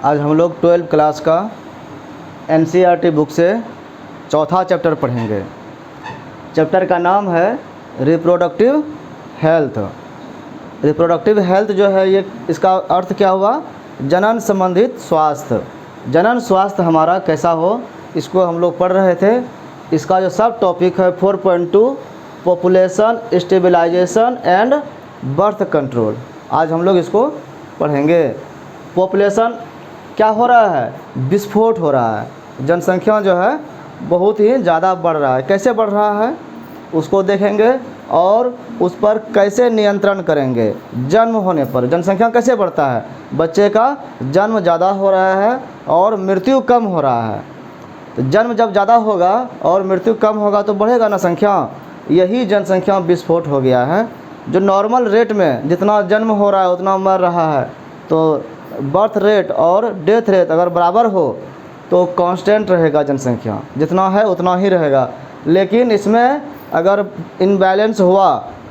आज हम लोग 12th क्लास का NCERT बुक से चौथा चैप्टर पढ़ेंगे। चैप्टर का नाम है रिप्रोडक्टिव हेल्थ। रिप्रोडक्टिव हेल्थ जो है ये इसका अर्थ क्या हुआ? जनन संबंधित स्वास्थ्य। जनन स्वास्थ्य हमारा कैसा हो, इसको हम लोग पढ़ रहे थे। इसका जो सब टॉपिक है 4.2 population stabilization and birth control. आज हम लोग इसको पढ़ेंगे। पॉपुलेशन क्या हो रहा है? विस्फोट हो रहा है। जनसंख्या जो है बहुत ही ज़्यादा बढ़ रहा है। कैसे बढ़ रहा है उसको देखेंगे और उस पर कैसे नियंत्रण करेंगे। जन्म होने पर जनसंख्या कैसे बढ़ता है? बच्चे का जन्म ज़्यादा हो रहा है और मृत्यु कम हो रहा है। तो जन्म जब ज़्यादा होगा और मृत्यु कम होगा तो बढ़ेगा ना संख्या। यही जनसंख्या विस्फोट हो गया है। जो नॉर्मल रेट में जितना जन्म हो रहा है उतना मर रहा है, तो बर्थ रेट और डेथ रेट अगर बराबर हो तो कांस्टेंट रहेगा, जनसंख्या जितना है उतना ही रहेगा। लेकिन इसमें अगर इम्बैलेंस हुआ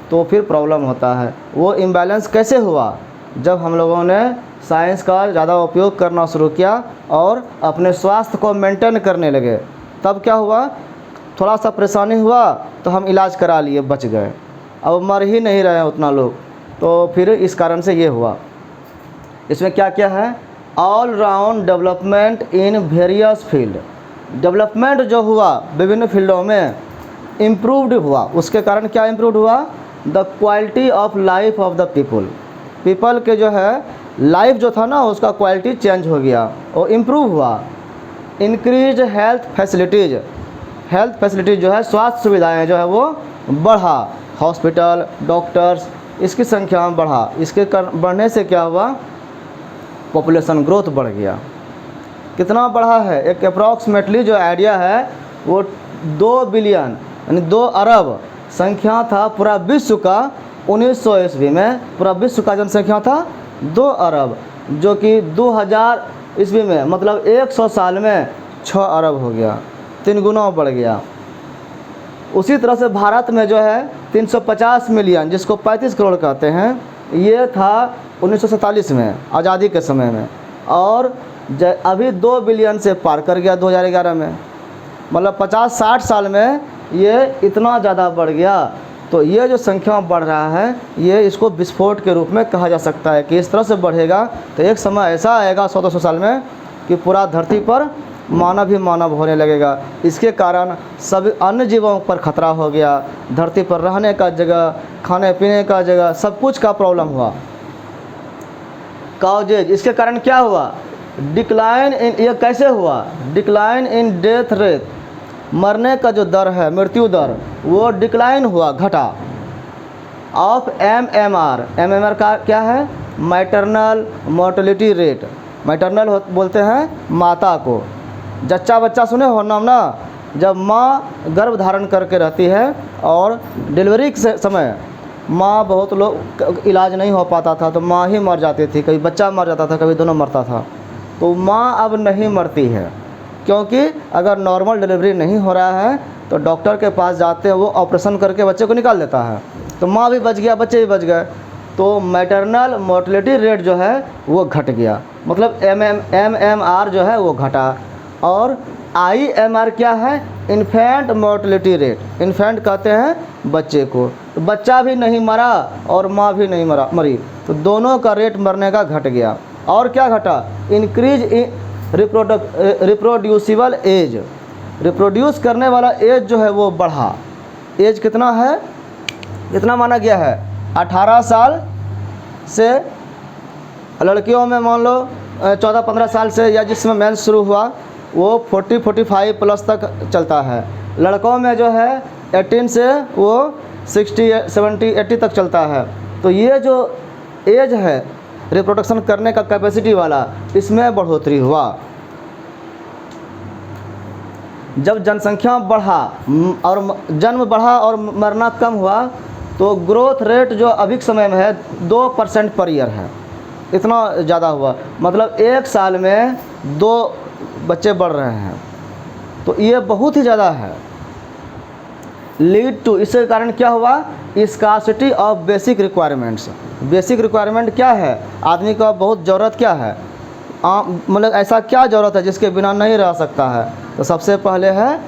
तो फिर प्रॉब्लम होता है। वो इम्बैलेंस कैसे हुआ? जब हम लोगों ने साइंस का ज़्यादा उपयोग करना शुरू किया और अपने स्वास्थ्य को मेंटेन करने लगे, तब क्या हुआ? थोड़ा सा परेशानी हुआ तो हम इलाज करा लिए, बच गए। अब मर ही नहीं रहे हैं उतना लोग, तो फिर इस कारण से ये हुआ। इसमें क्या क्या है? All round development in various field. Development जो हुआ विभिन्न फील्डों में इम्प्रूव्ड हुआ। उसके कारण क्या इम्प्रूव्ड हुआ? The quality of life of the people के जो है लाइफ जो था ना उसका क्वालिटी चेंज हो गया और इम्प्रूव हुआ। Increase health facilities. Health facilities जो है स्वास्थ्य सुविधाएं जो है वो बढ़ा। हॉस्पिटल, डॉक्टर्स, इसकी संख्या में बढ़ा। इसके बढ़ने से क्या हुआ? पॉपुलेशन ग्रोथ बढ़ गया। कितना बढ़ा है? एक अप्रॉक्सीमेटली जो आइडिया है वो 2 बिलियन यानी 2 अरब संख्या था पूरा विश्व का। 1900 ईस्वी में पूरा विश्व का जनसंख्या था 2 अरब, जो कि 2000 ईस्वी में मतलब 100 साल में 6 अरब हो गया, 3 गुना बढ़ गया। उसी तरह से भारत में जो है 350 मिलियन, जिसको 35 करोड़ कहते हैं, ये था 1947 में आज़ादी के समय में, और अभी 2 बिलियन से पार कर गया 2011 में। मतलब 50-60 साल में ये इतना ज़्यादा बढ़ गया। तो ये जो संख्या बढ़ रहा है ये इसको विस्फोट के रूप में कहा जा सकता है कि इस तरह से बढ़ेगा तो एक समय ऐसा आएगा 100-200 साल में कि पूरा धरती पर मानव ही मानव होने लगेगा। इसके कारण सभी अन्य जीवों पर खतरा हो गया। धरती पर रहने का जगह, खाने पीने का जगह, सब कुछ का प्रॉब्लम हुआ। कॉजेज, इसके कारण क्या हुआ? डिक्लाइन इन, ये कैसे हुआ? डिक्लाइन इन डेथ रेट, मरने का जो दर है, मृत्यु दर, वो डिक्लाइन हुआ, घटा। ऑफ MMR, MMR का क्या है? Maternal mortality rate. मैटरनल बोलते हैं माता को। जच्चा बच्चा सुने हो नाम ना? जब माँ गर्भ धारण करके रहती है और डिलीवरी के समय माँ, बहुत लोग इलाज नहीं हो पाता था तो माँ ही मर जाती थी, कभी बच्चा मर जाता था, कभी दोनों मरता था। तो माँ अब नहीं मरती है, क्योंकि अगर नॉर्मल डिलीवरी नहीं हो रहा है तो डॉक्टर के पास जाते हैं, वो ऑपरेशन करके बच्चे को निकाल देता है। तो माँ भी बच गया, बच्चे भी बच गए। तो मैटरनल मोर्टेलिटी रेट जो है वो घट गया, मतलब MMR जो है वो घटा। और IMR क्या है? Infant mortality rate. इन्फेंट कहते हैं बच्चे को। तो बच्चा भी नहीं मरा और माँ भी नहीं मरी, तो दोनों का रेट मरने का घट गया। और क्या घटा? Increase in reproducible age. Reproduce करने वाला एज जो है वो बढ़ा। एज कितना है? कितना माना गया है? 18 साल से, लड़कियों में मान लो 14-15 साल से, या जिसमें मेंस शुरू हुआ वो 40-45 प्लस तक चलता है। लड़कों में जो है 18 से वो 60-70-80 तक चलता है। तो ये जो एज है रिप्रोडक्शन करने का कैपेसिटी वाला, इसमें बढ़ोतरी हुआ। जब जनसंख्या बढ़ा और जन्म बढ़ा और मरना कम हुआ तो ग्रोथ रेट जो अभी के समय में है 2% पर ईयर है। इतना ज़्यादा हुआ, मतलब 1 साल में 2 बच्चे बढ़ रहे हैं, तो ये बहुत ही ज़्यादा है। लीड टू, इसके कारण क्या हुआ? Scarcity of basic requirements. Basic requirement क्या है? आदमी का बहुत ज़रूरत क्या है? मतलब ऐसा क्या ज़रूरत है जिसके बिना नहीं रह सकता है? तो सबसे पहले है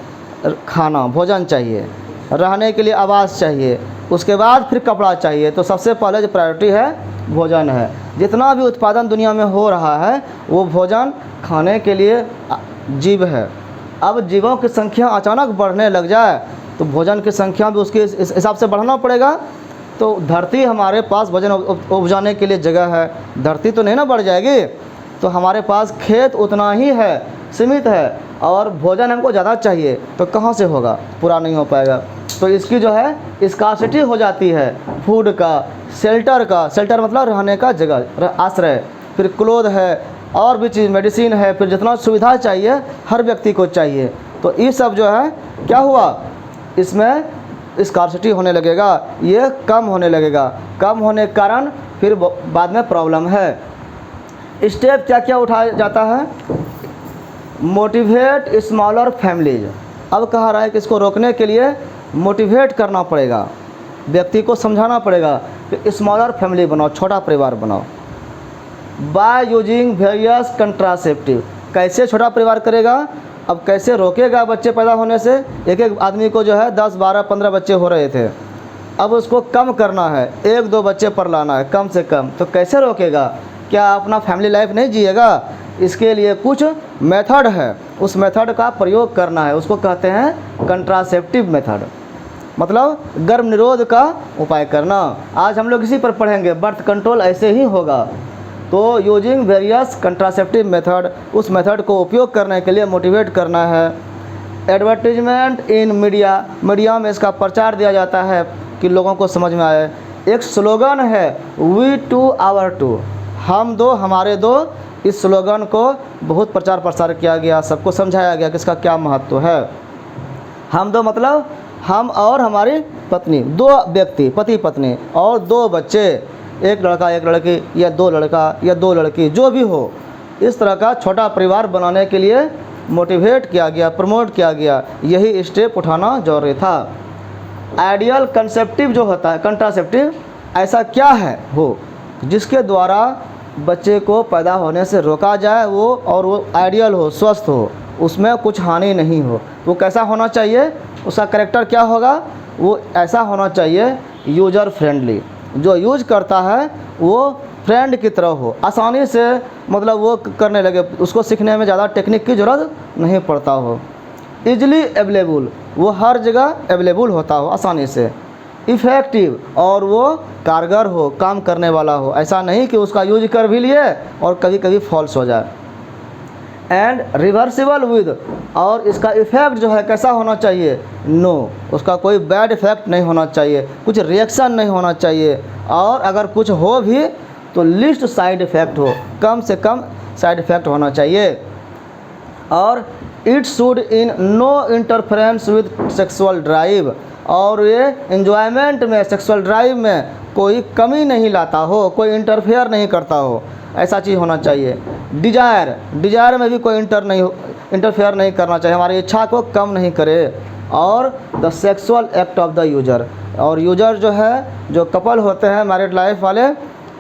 खाना, भोजन चाहिए, रहने के लिए आवास चाहिए, उसके बाद फिर कपड़ा चाहिए। तो सबसे पहले जो प्रायोरिटी है भोजन है। जितना भी उत्पादन दुनिया में हो रहा है वो भोजन खाने के लिए जीव है। अब जीवों की संख्या अचानक बढ़ने लग जाए तो भोजन की संख्या भी उसके इस हिसाब से बढ़ाना पड़ेगा। तो धरती हमारे पास भोजन उपजाने के लिए जगह है, धरती तो नहीं ना बढ़ जाएगी। तो हमारे पास खेत उतना ही है, सीमित है, और भोजन हमको ज़्यादा चाहिए, तो कहाँ से होगा? पूरा नहीं हो पाएगा। तो इसकी जो है स्कार्सिटी हो जाती है फूड का, शेल्टर का। शेल्टर मतलब रहने का जगह, आश्रय। फिर क्लोथ है, और भी चीज़, मेडिसिन है, फिर जितना सुविधा चाहिए हर व्यक्ति को चाहिए। तो ये सब जो है क्या हुआ, इसमें स्कार्सिटी होने लगेगा, ये कम होने लगेगा। कम होने के कारण फिर बाद में प्रॉब्लम है। स्टेप क्या क्या उठाया जाता है? Motivate smaller families. अब कहा रहा है कि इसको रोकने के लिए मोटिवेट करना पड़ेगा, व्यक्ति को समझाना पड़ेगा कि स्मॉलर फैमिली बनाओ, छोटा परिवार बनाओ। By using various contraceptive. कैसे छोटा परिवार करेगा? अब कैसे रोकेगा बच्चे पैदा होने से? एक आदमी को जो है 10, 12, 15 बच्चे हो रहे थे, अब उसको कम करना है, 1-2 बच्चे पर लाना है कम से कम। तो कैसे रोकेगा? क्या अपना फैमिली लाइफ नहीं जिएगा? इसके लिए कुछ मेथड है, उस मेथड का प्रयोग करना है। उसको कहते हैं कंट्रासेप्टिव मेथड, मतलब गर्भ निरोध का उपाय करना। आज हम लोग इसी पर पढ़ेंगे, बर्थ कंट्रोल ऐसे ही होगा। तो यूजिंग वेरियस कंट्रासेप्टिव मेथड, उस मेथड को उपयोग करने के लिए मोटिवेट करना है। एडवर्टीजमेंट इन मीडिया, मीडिया में इसका प्रचार दिया जाता है कि लोगों को समझ में आए। एक स्लोगन है वी टू आवर टू, हम दो हमारे दो। इस स्लोगन को बहुत प्रचार प्रसार किया गया, सबको समझाया गया कि इसका क्या महत्व है। हम दो मतलब हम और हमारी पत्नी, 2 व्यक्ति, पति पत्नी, और 2 बच्चे, 1 लड़का 1 लड़की, या 2 लड़का या 2 लड़की, जो भी हो। इस तरह का छोटा परिवार बनाने के लिए मोटिवेट किया गया, प्रमोट किया गया। यही स्टेप उठाना जरूरी था। आइडियल कंसेप्टिव जो होता है, कंट्रासेप्टिव, ऐसा क्या है वो जिसके द्वारा बच्चे को पैदा होने से रोका जाए वो, और वो आइडियल हो, स्वस्थ हो, उसमें कुछ हानि नहीं हो। वो कैसा होना चाहिए? उसका कैरेक्टर क्या होगा? वो ऐसा होना चाहिए यूजर फ्रेंडली, जो यूज करता है वो फ्रेंड की तरह हो, आसानी से मतलब वो करने लगे, उसको सीखने में ज़्यादा टेक्निक की ज़रूरत नहीं पड़ता हो। ईजिली अवेलेबल, वो हर जगह अवेलेबल होता हो आसानी से। इफ़ेक्टिव, और वो कारगर हो, काम करने वाला हो, ऐसा नहीं कि उसका यूज कर भी लिए और कभी कभी फॉल्स हो जाए। एंड रिवर्सिबल विद, और इसका इफ़ेक्ट जो है कैसा होना चाहिए? नो, उसका कोई बैड इफ़ेक्ट नहीं होना चाहिए, कुछ रिएक्शन नहीं होना चाहिए, और अगर कुछ हो भी तो लिस्ट साइड इफ़ेक्ट हो, कम से कम साइड इफ़ेक्ट होना चाहिए। और it should in no interference with sexual drive, और ये एंजॉयमेंट में, सेक्सुअल ड्राइव में कोई कमी नहीं लाता हो, कोई इंटरफेयर नहीं करता हो, ऐसा चीज़ होना चाहिए। डिजायर, डिजायर में भी कोई इंटरफेयर नहीं करना चाहिए, हमारी इच्छा को कम नहीं करे। और the sexual act of the user, और यूजर जो है, जो कपल होते हैं मैरिड लाइफ वाले,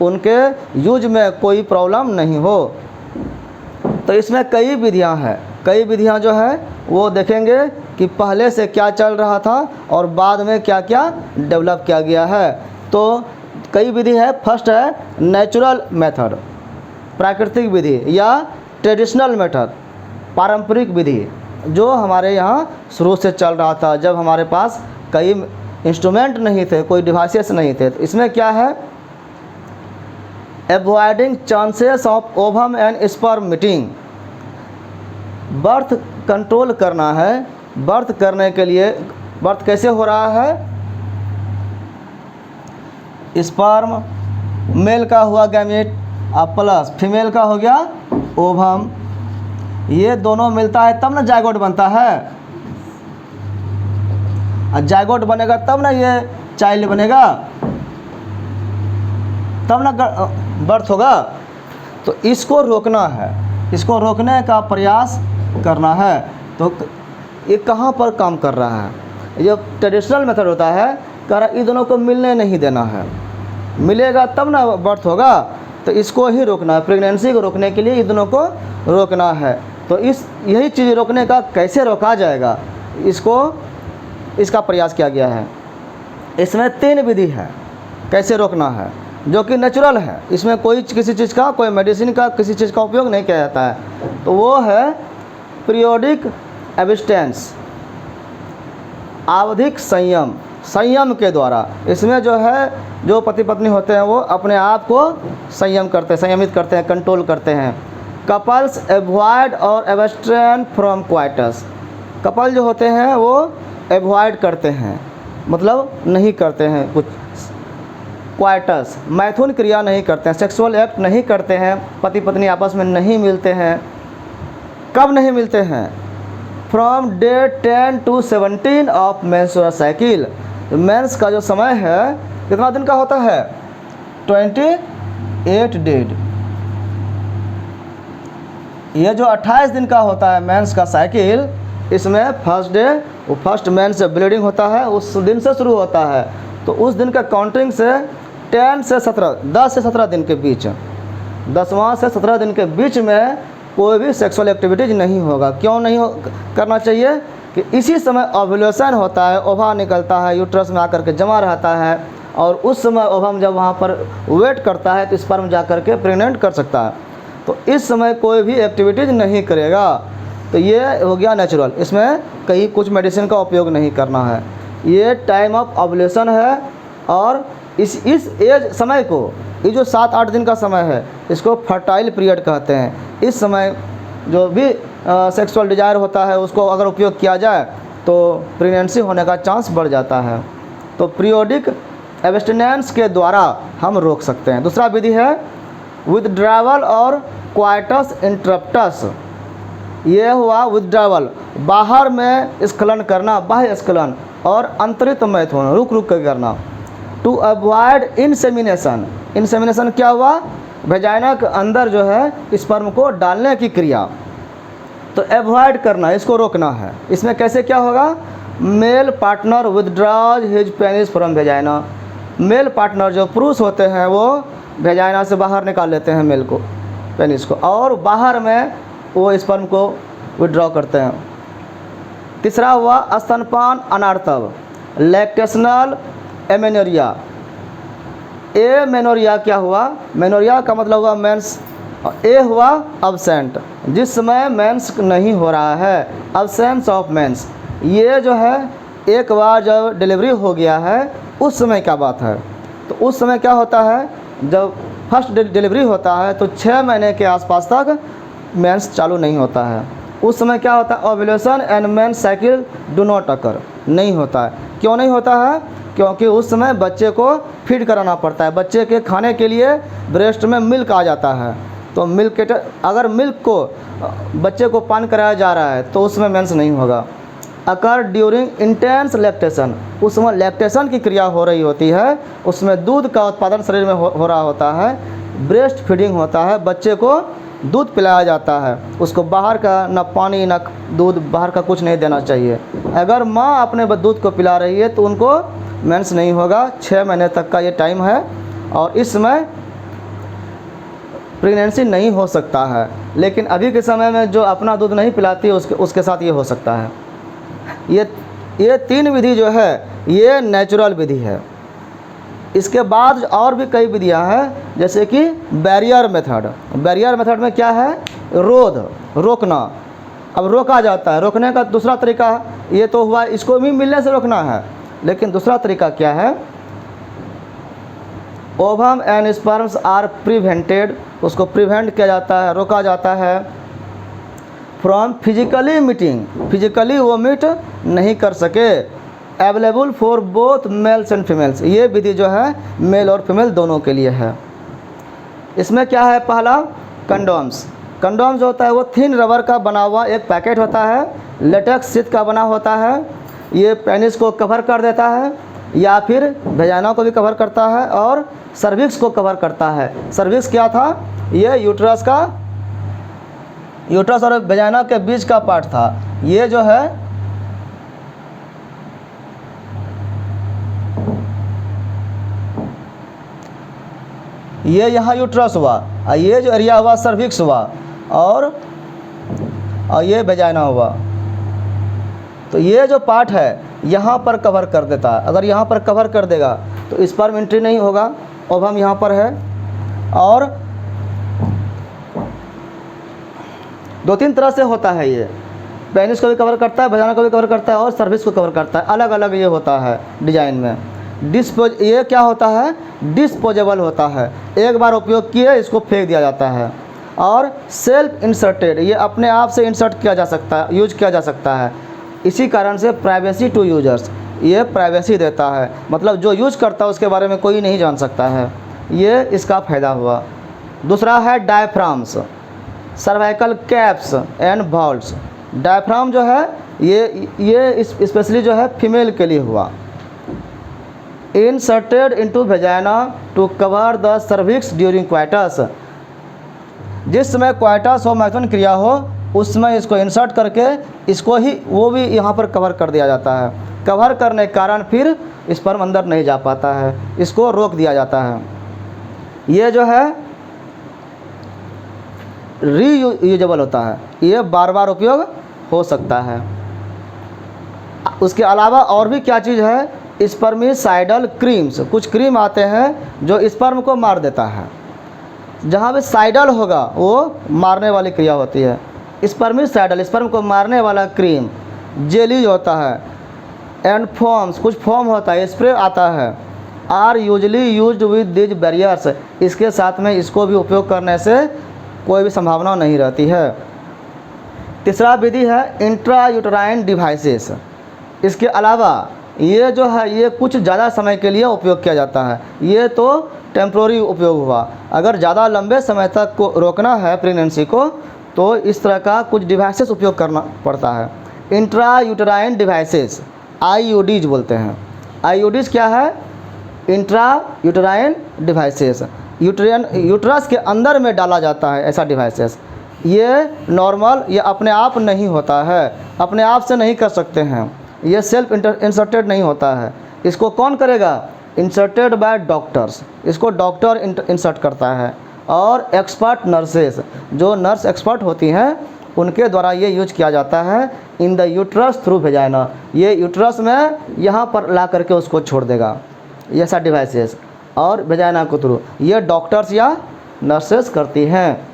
उनके यूज में कोई प्रॉब्लम नहीं हो। तो इसमें कई विधियां हैं, कई विधियां जो है वो देखेंगे कि पहले से क्या चल रहा था और बाद में क्या क्या डेवलप किया गया है। तो कई विधि है। फर्स्ट है नेचुरल मेथड, प्राकृतिक विधि, या ट्रेडिशनल मेथड, पारंपरिक विधि, जो हमारे यहाँ शुरू से चल रहा था, जब हमारे पास कई इंस्ट्रूमेंट नहीं थे, कोई डिवाइसेस नहीं थे। तो इसमें क्या है? Avoiding chances of ovum and sperm meeting, birth control करना है। बर्थ करने के लिए, बर्थ कैसे हो रहा है? स्पर्म, मेल का हुआ गैमेट, प्लस फीमेल का हो गया ओवम, ये दोनों मिलता है तब ना जायगोट बनता है, और जायगोट बनेगा तब ना ये चाइल्ड बनेगा, तब ना बर्थ होगा। तो इसको रोकना है, इसको रोकने का प्रयास करना है। तो ये कहाँ पर काम कर रहा है? ये ट्रेडिशनल मेथड होता है, कह रहा इन दोनों को मिलने नहीं देना है, मिलेगा तब ना बर्थ होगा। तो इसको ही रोकना है, प्रेगनेंसी को रोकने के लिए इन दोनों को रोकना है। तो यही चीज़ रोकने का कैसे रोका जाएगा, इसका प्रयास किया गया है। इसमें 3 विधि है कैसे रोकना है, जो कि नेचुरल है। इसमें कोई किसी चीज़ का, कोई मेडिसिन का, किसी चीज़ का उपयोग नहीं किया जाता है। तो वो है पीरियोडिक एब्स्टेंस, आवधिक संयम के द्वारा। इसमें जो है, जो पति पत्नी होते हैं वो अपने आप को संयमित करते हैं, कंट्रोल करते हैं। कपल्स एवॉइड और एब्स्टेन फ्रॉम क्वाइटस, कपल जो होते हैं वो एवॉइड करते हैं, मतलब नहीं करते हैं कुछ क्वाइटस, मैथुन क्रिया नहीं करते हैं, सेक्सुअल एक्ट नहीं करते हैं, पति पत्नी आपस में नहीं मिलते हैं। कब नहीं मिलते हैं? From day 10 to 17 of menstrual cycle. Mens का जो समय है कितना दिन का होता है? 28 डेज। ये जो 28 दिन का होता है मेंस का साइकिल, इसमें फर्स्ट डे, वो फर्स्ट मेंस से ब्लीडिंग होता है, उस दिन से शुरू होता है। तो उस दिन का काउंटिंग से 10 से 17 दिन के बीच, 10वां से 17 दिन के बीच में कोई भी सेक्सुअल एक्टिविटीज नहीं होगा। क्यों नहीं करना चाहिए? कि इसी समय ओव्यूलेशन होता है, ओवा निकलता है, यूट्रस में आकर के जमा रहता है, और उस समय ओवम जब वहाँ पर वेट करता है तो स्पर्म जा कर के प्रेग्नेंट कर सकता है। तो इस समय कोई भी एक्टिविटीज नहीं करेगा। तो ये हो गया नेचुरल, इसमें कहीं कुछ मेडिसिन का उपयोग नहीं करना है। ये टाइम ऑफ ओव्यूलेशन है, और इस एज समय को, ये जो 7-8 दिन का समय है, इसको फर्टाइल पीरियड कहते हैं। इस समय जो भी सेक्सुअल डिजायर होता है उसको अगर उपयोग किया जाए तो प्रेगनेंसी होने का चांस बढ़ जाता है। तो पीरियोडिक एब्स्टिनेंस के द्वारा हम रोक सकते हैं। दूसरा विधि है विथड्रावल और क्वाइटस इंटरप्टस। ये हुआ विथड्रावल, बाहर में स्खलन करना, बाह्य स्खलन, और अंतरित मैथुन रुक कर करना। टू अवॉइड इंसेमिनेशन, इंसेमिनेशन क्या हुआ? वेजाइना के अंदर जो है स्पर्म को डालने की क्रिया। तो एवॉइड करना, इसको रोकना है। इसमें कैसे क्या होगा? Male partner withdraws his penis from vagina. Male partner जो पुरुष होते हैं वो वेजाइना से बाहर निकाल लेते हैं मेल को, पेनिस को, और बाहर में वो स्पर्म को विड्रॉ करते हैं। तीसरा हुआ स्तनपान अनार्तव, लैक्टेशनल एमेनोरिया। एमेनोरिया क्या हुआ? मेनोरिया का मतलब हुआ मेंस, ए हुआ अब्सेंट, जिस समय मेंस नहीं हो रहा है, अब्सेंस ऑफ मेंस। ये जो है एक बार जब डिलीवरी हो गया है उस समय का बात है। तो उस समय क्या होता है, जब फर्स्ट डिलीवरी होता है तो 6 महीने के आसपास तक मेंस चालू नहीं होता है। उस समय क्या होता है? Ovulation and mens cycle do not occur, नहीं होता है। क्यों नहीं होता है? क्योंकि उस समय बच्चे को फीड कराना पड़ता है। बच्चे के खाने के लिए ब्रेस्ट में मिल्क आ जाता है। तो अगर मिल्क को बच्चे को पान कराया जा रहा है तो उसमें मेंस नहीं होगा। अकर ड्यूरिंग इंटेंस लैक्टेशन, उस समय लैक्टेशन की क्रिया हो रही होती है, उसमें दूध का उत्पादन शरीर में हो रहा होता है, ब्रेस्ट फीडिंग होता है, बच्चे को दूध पिलाया जाता है। उसको बाहर का न पानी न दूध, बाहर का कुछ नहीं देना चाहिए। अगर माँ अपने दूध को पिला रही है तो उनको मेंस नहीं होगा। 6 महीने तक का ये टाइम है, और इस समय प्रेगनेंसी नहीं हो सकता है। लेकिन अभी के समय में जो अपना दूध नहीं पिलाती है उसके साथ ये हो सकता है। ये 3 विधि जो है ये नेचुरल विधि है। इसके बाद और भी कई विधियां हैं, जैसे कि बैरियर मेथड। बैरियर मेथड में क्या है? रोकना। अब रोका जाता है, रोकने का दूसरा तरीका है, ये तो हुआ इसको भी मिलने से रोकना है, लेकिन दूसरा तरीका क्या है? Ovum and sperms are prevented, उसको प्रिवेंट किया जाता है, रोका जाता है। फ्रॉम फिजिकली मीटिंग, फिजिकली वो मीट नहीं कर सके। Available for both males and females, ये विधि जो है मेल और फीमेल दोनों के लिए है। इसमें क्या है? पहला कंडोम्स। कंडोम जो होता है वो थिन रबर का बना हुआ एक पैकेट होता है, लेटेक्स शीट का बना होता है। ये पेनिस को कवर कर देता है, या फिर वेजाइना को भी कवर करता है, और सर्विक्स को कवर करता है। सर्विक्स क्या था? ये यूट्रस और वेजाइना के बीच का पार्ट था। ये जो है ये यहाँ यूट्रस हुआ, और ये जो एरिया हुआ सर्विक्स हुआ, और ये वेजाइना हुआ। तो ये जो पार्ट है यहाँ पर कवर कर देता है। अगर यहाँ पर कवर कर देगा तो स्पर्म एंट्री नहीं होगा। ओवम यहाँ पर है, और 2-3 तरह से होता है ये। पेनिस को भी कवर करता है, वेजाइना को भी कवर करता है, और सर्विक्स को कवर करता है। अलग अलग ये होता है डिजाइन में। ये क्या होता है, डिस्पोजेबल होता है। एक बार उपयोग किए इसको फेंक दिया जाता है। और सेल्फ इंसर्टेड, ये अपने आप से इंसर्ट किया जा सकता है, यूज किया जा सकता है। इसी कारण से प्राइवेसी टू यूजर्स, ये प्राइवेसी देता है, मतलब जो यूज करता है उसके बारे में कोई नहीं जान सकता है। ये इसका फ़ायदा हुआ। दूसरा है diaphragms, cervical caps and valves. Diaphragm जो है ये स्पेशली जो है फीमेल के लिए हुआ। Inserted into vagina to cover the cervix during coitus, जिस समय क्वाइटस हो, मैथुन क्रिया हो, उस समय इसको इंसर्ट करके इसको ही वो भी यहाँ पर कवर कर दिया जाता है। कवर करने के कारण फिर स्पर्म अंदर नहीं जा पाता है, इसको रोक दिया जाता है। ये जो है रीयूजेबल होता है, ये बार बार उपयोग हो सकता है। उसके अलावा और भी क्या चीज़ है, स्पर्मिसाइडल क्रीम्स, कुछ क्रीम आते हैं जो स्पर्म को मार देता है। जहाँ भी साइडल होगा वो मारने वाली क्रिया होती है। स्पर्मिसाइडल, स्पर्म को मारने वाला क्रीम, जेलीज होता है, एंड फॉर्म्स, कुछ फॉर्म होता है, स्प्रे आता है, are usually used with these barriers. इसके साथ में इसको भी उपयोग करने से कोई भी संभावना नहीं रहती है। तीसरा विधि है इंट्रा यूटराइन डिवाइसेस। इसके अलावा ये जो है ये कुछ ज़्यादा समय के लिए उपयोग किया जाता है। ये तो टेम्प्रोरी उपयोग हुआ। अगर ज़्यादा लंबे समय तक को रोकना है प्रेगनेंसी को, तो इस तरह का कुछ डिवाइसेस उपयोग करना पड़ता है। इंट्रा यूटराइन डिवाइसेस, IUDs बोलते हैं। IUDs क्या है, इंट्रा यूटराइन डिवाइसेस, यूट्रस के अंदर में डाला जाता है ऐसा डिवाइसेस। ये नॉर्मल, ये अपने आप नहीं होता है, अपने आप से नहीं कर सकते हैं, ये सेल्फ इंसर्टेड नहीं होता है। इसको कौन करेगा, इंसर्टेड बाय डॉक्टर्स, इसको डॉक्टर इंसर्ट करता है, और एक्सपर्ट नर्सेस, जो नर्स एक्सपर्ट होती हैं उनके द्वारा ये यूज किया जाता है in the uterus through vagina. ये यूट्रस में यहाँ पर ला करके उसको छोड़ देगा, ये ऐसा डिवाइसेस, और वेजाइना को थ्रू ये डॉक्टर्स या नर्सेस करती हैं।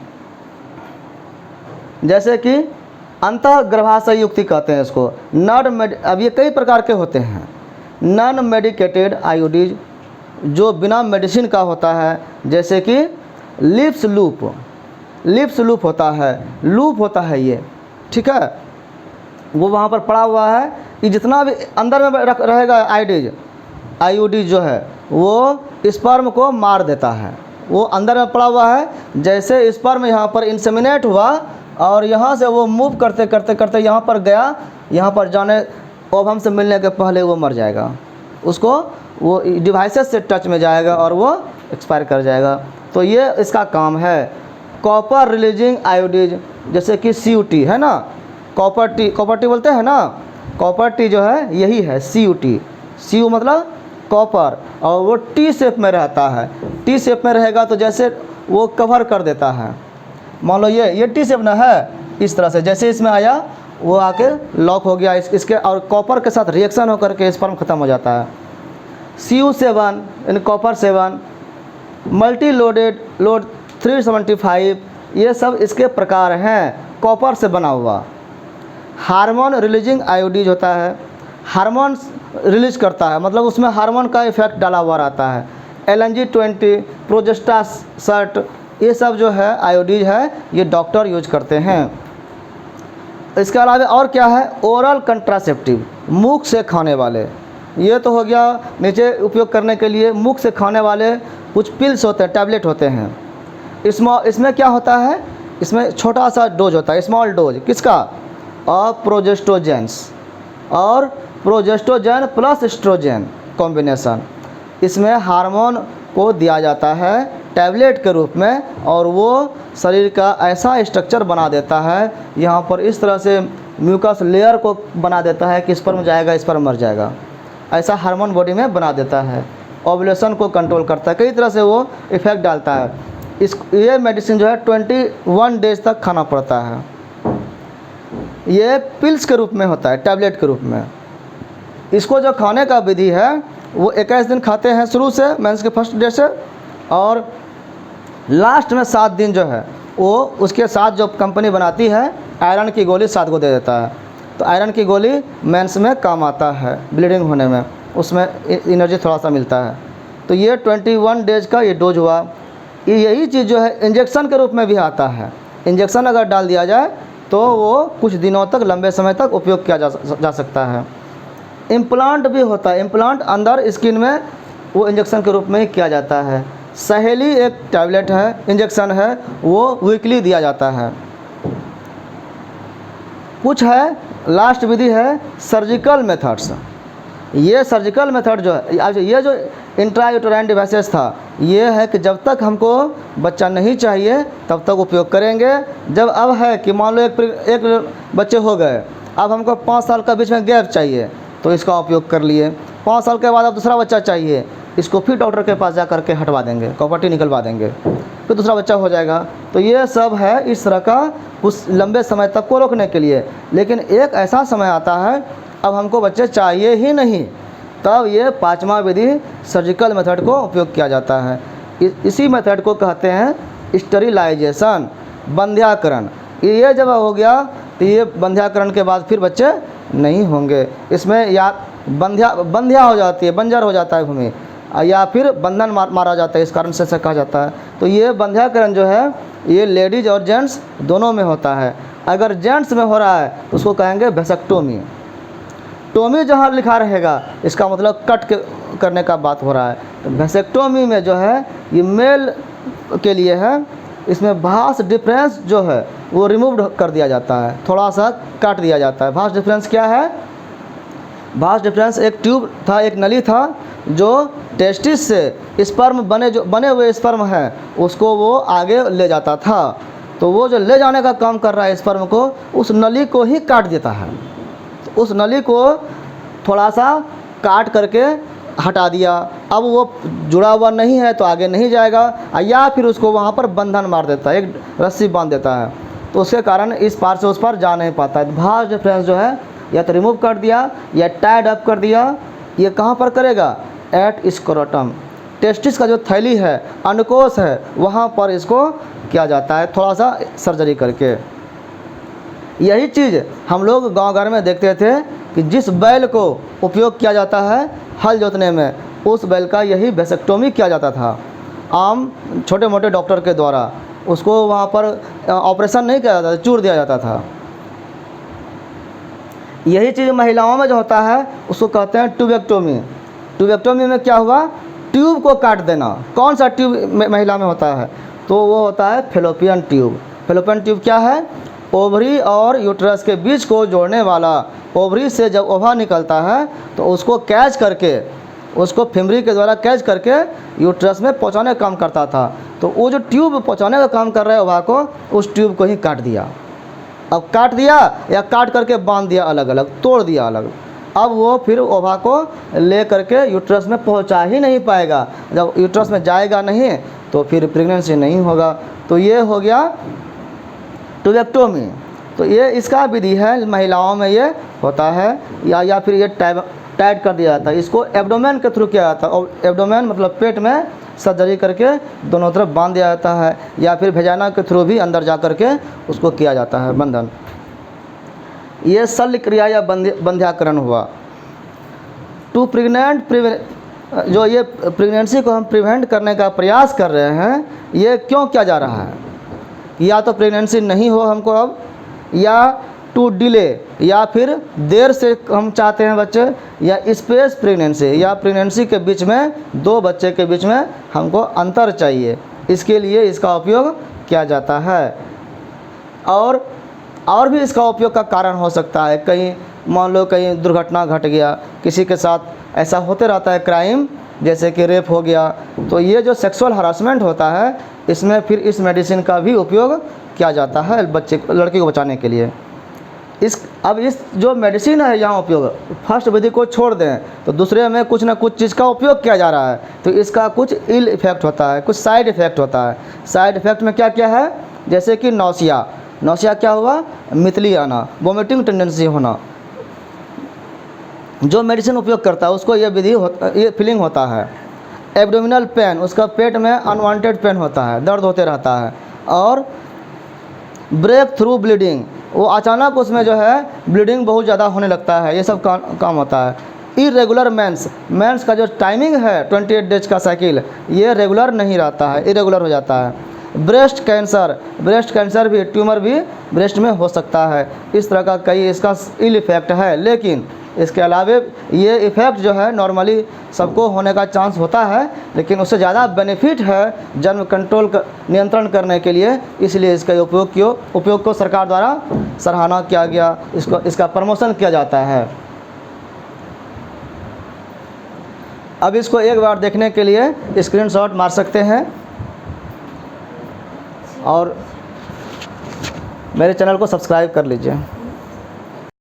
जैसे कि अंतःगर्भाशय युक्ति कहते हैं इसको। अब ये कई प्रकार के होते हैं। नॉन मेडिकेटेड IUDs, जो बिना मेडिसिन का होता है, जैसे कि लिप्स लूप होता है, लूप होता है ये, ठीक है, वो वहाँ पर पड़ा हुआ है। ये जितना भी अंदर में रहेगा IUD जो है वो स्पर्म को मार देता है, वो अंदर में पड़ा हुआ है। जैसे स्पर्म यहाँ पर इंसेमिनेट हुआ और यहाँ से वो मूव करते करते करते यहाँ पर गया, यहाँ पर जाने ओवम से मिलने के पहले वो मर जाएगा, उसको वो डिवाइसेस से टच में जाएगा और वो एक्सपायर कर जाएगा। तो ये इसका काम है। कॉपर रिलीजिंग IUDs, जैसे कि CUT है ना, कॉपर टी बोलते हैं ना, कॉपर टी जो है यही है CUT। CU मतलब कॉपर, और वो T शेप में रहता है। T शेप में रहेगा तो जैसे वो कवर कर देता है। मान लो ये T शेप ना है, इस तरह से जैसे इसमें आया वो आके लॉक हो गया इसके, और कॉपर के साथ रिएक्शन होकर के स्पर्म खत्म हो जाता है। CU7 यानी कॉपर 7, मल्टी लोड 375, ये सब इसके प्रकार हैं कॉपर से बना हुआ। हार्मोन रिलीजिंग IUDs होता है, हार्मोन रिलीज करता है, मतलब उसमें हार्मोन का इफेक्ट डाला हुआ रहता है। LNG-20, प्रोजेस्टासर्ट, ये सब जो है IUDs है, ये डॉक्टर यूज करते हैं। इसके अलावा और क्या है, ओरल कंट्रासेप्टिव, मुख से खाने वाले। ये तो हो गया नीचे उपयोग करने के लिए। मुख से खाने वाले कुछ पिल्स होते हैं, टैबलेट होते हैं। इसमें क्या होता है, इसमें छोटा सा डोज होता है, स्मॉल डोज, किसका, और प्रोजेस्टोजेन प्लस एस्ट्रोजेन कॉम्बिनेशन। इसमें हार्मोन को दिया जाता है टैबलेट के रूप में, और वो शरीर का ऐसा स्ट्रक्चर बना देता है, यहाँ पर इस तरह से म्यूकस लेयर को बना देता है कि स्पर्म जाएगा, स्पर्म मर जाएगा, ऐसा हार्मोन बॉडी में बना देता है। ओवुलेशन को कंट्रोल करता है, कई तरह से वो इफ़ेक्ट डालता है। ये मेडिसिन जो है 21 डेज तक खाना पड़ता है। ये पिल्स के रूप में होता है, टैबलेट के रूप में। इसको जो खाने का विधि है वो 21 दिन खाते हैं शुरू से, मेंस के फर्स्ट डे से, और लास्ट में 7 दिन जो है वो उसके साथ जो कंपनी बनाती है आयरन की गोली 7 को दे देता है। तो आयरन की गोली मेंस में काम आता है, ब्लीडिंग होने में उसमें एनर्जी थोड़ा सा मिलता है। तो ये 21 डेज का ये डोज हुआ। यही चीज़ जो है इंजेक्शन के रूप में भी आता है। इंजेक्शन अगर डाल दिया जाए तो वो कुछ दिनों तक, लंबे समय तक उपयोग किया जा सकता है। इम्प्लांट भी होता है, इम्प्लांट अंदर स्किन में वो इंजेक्शन के रूप में ही किया जाता है। सहेली एक टैबलेट है, इंजेक्शन है, वो वीकली दिया जाता है। कुछ है, लास्ट विधि है सर्जिकल मेथड्स। ये सर्जिकल मेथड जो है, ये जो इंट्रायूटेराइन डिवाइसेस था, ये है कि जब तक हमको बच्चा नहीं चाहिए तब तक उपयोग करेंगे। जब अब है कि मान लो एक बच्चे हो गए, अब हमको 5 साल का बीच में गैप चाहिए तो इसका उपयोग कर लिए। 5 साल के बाद अब दूसरा बच्चा चाहिए, इसको फिर डॉक्टर के पास जा करके हटवा देंगे, कॉपर्टी निकलवा देंगे, फिर दूसरा बच्चा हो जाएगा। तो ये सब है इस तरह का कुछ लंबे समय तक को रोकने के लिए। लेकिन एक ऐसा समय आता है अब हमको बच्चे चाहिए ही नहीं, तब ये 5वां विधि सर्जिकल मेथड को उपयोग किया जाता है। इसी मेथड को कहते हैं स्टरीलाइजेशन, बंध्याकरण। ये जब हो गया तो ये बंध्याकरण के बाद फिर बच्चे नहीं होंगे। इसमें या बंध्या हो जाती है, बंजर हो जाता है भूमि, या फिर बंधन मारा जाता है, इस कारण से ऐसा कहा जाता है। तो ये बंध्याकरण जो है ये लेडीज़ और जेंट्स दोनों में होता है। अगर जेंट्स में हो रहा है तो उसको कहेंगे वेसेक्टोमी। टोमी जहाँ लिखा रहेगा इसका मतलब कट करने का बात हो रहा है। तो वेसेक्टोमी में जो है ये मेल के लिए है, इसमें भास डिफरेंस जो है वो रिमूव कर दिया जाता है, थोड़ा सा काट दिया जाता है। भास डिफरेंस क्या है? भास डिफरेंस एक ट्यूब था, एक नली था जो टेस्टिस से स्पर्म बने हुए स्पर्म है उसको वो आगे ले जाता था। तो वो जो ले जाने का काम कर रहा है स्पर्म को, उस नली को ही काट देता है। तो उस नली को थोड़ा सा काट करके हटा दिया, अब वो जुड़ा हुआ नहीं है तो आगे नहीं जाएगा, या फिर उसको वहाँ पर बंधन मार देता है, एक रस्सी बांध देता है, तो उसके कारण इस पार से उस पार जा नहीं पाता है। भास डिफरेंस जो है या तो रिमूव कर दिया या टाइड अप कर दिया। ये कहाँ पर करेगा? एट स्क्रोटम, टेस्टिस का जो थैली है, अंडकोश है, वहाँ पर इसको किया जाता है थोड़ा सा सर्जरी करके। यही चीज़ हम लोग गांव घर में देखते थे कि जिस बैल को उपयोग किया जाता है हल जोतने में, उस बैल का यही वेसेक्टोमी किया जाता था आम छोटे मोटे डॉक्टर के द्वारा। उसको वहाँ पर ऑपरेशन नहीं किया जाता था, चूर दिया जाता था। यही चीज़ महिलाओं में जो होता है उसको कहते हैं ट्यूबेक्टोमी। ट्यूबेक्टोमी में क्या हुआ? ट्यूब को काट देना। कौन सा ट्यूब महिला में होता है? तो वो होता है फेलोपियन ट्यूब। फेलोपियन ट्यूब क्या है? ओवरी और यूट्रस के बीच को जोड़ने वाला। ओवरी से जब ओवा निकलता है तो उसको कैच करके, उसको फिमरी के द्वारा कैच करके यूट्रस में पहुंचाने का काम करता था। तो वो जो ट्यूब पहुंचाने का काम कर रहा है ओवा को, उस ट्यूब को ही काट दिया। अब काट दिया या काट करके बांध दिया, अलग अलग तोड़ दिया अलग। अब वो फिर ओवा को ले करके यूट्रस में पहुंचा ही नहीं पाएगा। जब यूट्रस में जाएगा नहीं तो फिर प्रेगनेंसी नहीं होगा। तो ये हो गया ट्यूबेक्टोमी। तो ये इसका विधि है, महिलाओं में ये होता है। या फिर ये टाइट कर दिया जाता है। इसको एब्डोमेन के थ्रू किया जाता है, और एब्डोमेन मतलब पेट में सर्जरी करके दोनों तरफ बांध दिया जाता है, या फिर भेजाना के थ्रू भी अंदर जा करके उसको किया जाता है बंधन। ये शल्य क्रिया या बंध्याकरण हुआ। टू जो ये प्रेगनेंसी को हम प्रिवेंट करने का प्रयास कर रहे हैं, ये क्यों किया जा रहा है? या तो प्रेगनेंसी नहीं हो हमको अब, या टू डिले, या फिर देर से हम चाहते हैं बच्चे, या स्पेस प्रेगनेंसी, या प्रेगनेंसी के बीच में 2 बच्चे के बीच में हमको अंतर चाहिए, इसके लिए इसका उपयोग किया जाता है। और भी इसका उपयोग का कारण हो सकता है, कहीं मान लो कहीं दुर्घटना घट गया, किसी के साथ ऐसा होते रहता है क्राइम, जैसे कि रेप हो गया, तो ये जो सेक्सुअल हरासमेंट होता है इसमें फिर इस मेडिसिन का भी उपयोग किया जाता है बच्चे लड़की को बचाने के लिए। अब इस जो मेडिसिन है यहाँ उपयोग, फर्स्ट विधि को छोड़ दें तो दूसरे में कुछ ना कुछ चीज़ का उपयोग किया जा रहा है, तो इसका कुछ इल इफ़ेक्ट होता है, कुछ साइड इफ़ेक्ट होता है। साइड इफ़ेक्ट में क्या क्या है, जैसे कि नौसिया, नौसिया क्या हुआ, मितली आना, वोमिटिंग टेंडेंसी होना। जो मेडिसिन उपयोग करता है उसको ये विधि ये फीलिंग होता है। एब्डोमिनल पेन, उसका पेट में अनवांटेड पेन होता है, दर्द होते रहता है। और ब्रेक थ्रू ब्लीडिंग, वो अचानक उसमें जो है ब्लीडिंग बहुत ज़्यादा होने लगता है, ये सब काम होता है। इरेगुलर मेंस, मेंस का जो टाइमिंग है 28 डेज का साइकिल, ये रेगुलर नहीं रहता है, इरेगुलर हो जाता है। ब्रेस्ट कैंसर, ब्रेस्ट कैंसर भी, ट्यूमर भी ब्रेस्ट में हो सकता है। इस तरह का कई इसका इल इफ़ेक्ट है, लेकिन इसके अलावे ये इफ़ेक्ट जो है नॉर्मली सबको होने का चांस होता है, लेकिन उससे ज़्यादा बेनिफिट है जन्म कंट्रोल नियंत्रण करने के लिए, इसलिए इसका उपयोग को सरकार द्वारा सराहना किया गया, इसका प्रमोशन किया जाता है। अब इसको एक बार देखने के लिए स्क्रीनशॉट मार सकते हैं और मेरे चैनल को सब्सक्राइब कर लीजिए।